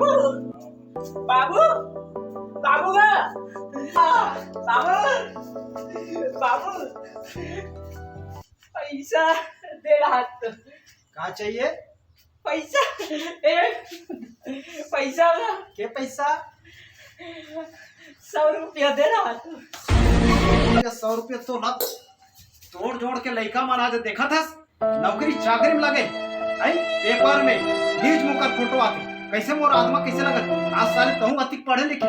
बाबू बाबू बाबू का बाबू बाबू पैसा दे रहा तो का चाहिए? पैसा पैसा ना के पैसा? 100 रुपया दे रहा तो 100 रुपये तो ना तोड़ जोड़ के लड़का मना दे। देखा था नौकरी चाकरी में लगे आई पेपर में न्यूज मुकर फोटो आते कैसे मोर आत्मा कैसे लगत। आज साले कहूँ अधिक पढ़े लिखे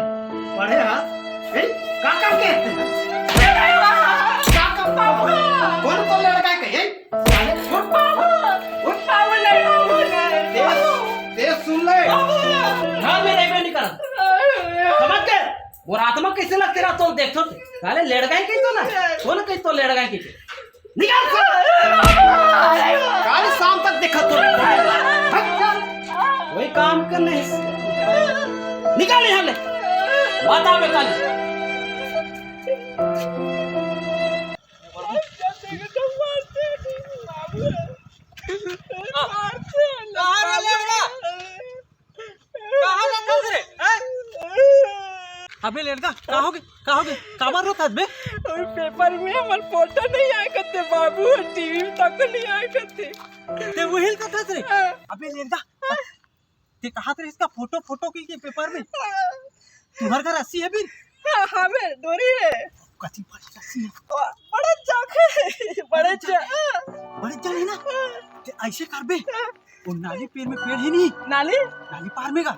पढ़े हाँ का काम के का काम कौन तो लड़का के दे सुन ले हाँ मेरे में नहीं कर समझ के और आत्मा कैसे लगते रहा तो देखो साले लड़का ही तो ना कौन कहीं तो लड़का की निकाल काल शाम तक देखा तो वही काम करने निकाल यहाँ ले बता बेटा अबे लड़का कहोगे काबर रो बे और पेपर में हमर फोटो नहीं आए करते बाबू और टीवी में तक नहीं आए करते ते वही का था रे। अबे लड़का ते कहा थे इसका फोटो की पेपर में तुम्हारे घर रस्सी है भी? हाँ में डोरी है कथी पर रस्सी है बड़े चाक है बड़े नहीं ना ते ऐसे कर बे वो नाली पेड़ में पेड़ ही नहीं नाली पार में का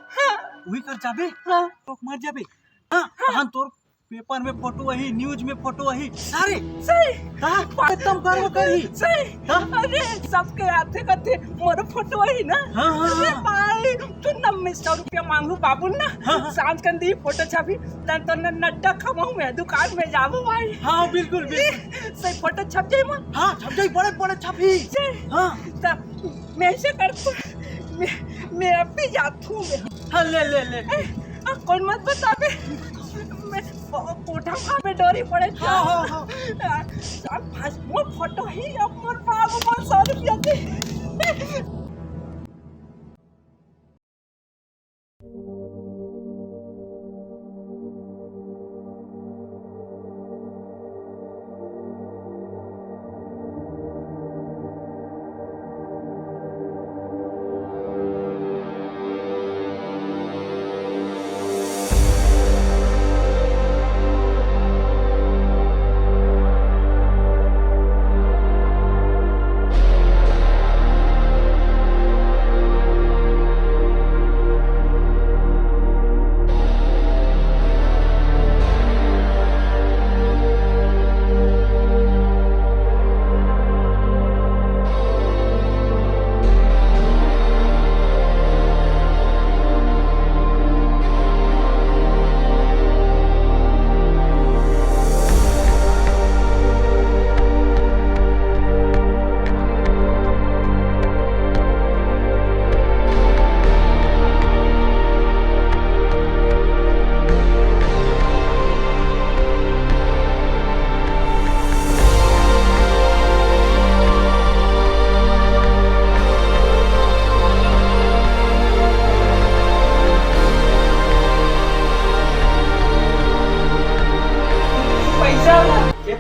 वही कर जाबे तो मर जाबे। हाँ हम तोर पेपर में फोटो वही न्यूज में फोटो वही सारे सही एकदम गर्व करी सही अरे सबके आते करते मोर फोटो वही ना अरे भाई तू 100 रुपया मांगू बाबू ना सांझ कर दी फोटो छापी तन तो नड्डा खमाऊ मैं दुकान में जाबू भाई। हाँ बिल्कुल सही फोटो छप जाई मन हाँ छप जाई बड़े छपी। हाँ तब मैं ऐसे करता मैं अब भी जाता हूँ हाँ ले कौन मत बता बे मैं कोठा में डोरी पड़े मोर फोटो ही अब मोर बाबू मोर 100 रुपया दे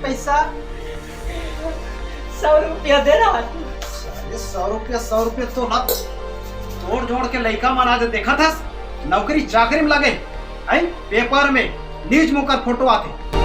पैसा 100 रुपया दे रहा 100 रुपये तो ना तोड़ जोड़ के लड़का मना दे। देखा था नौकरी चाकरी में लगे आई पेपर में न्यूज मुकर फोटो आते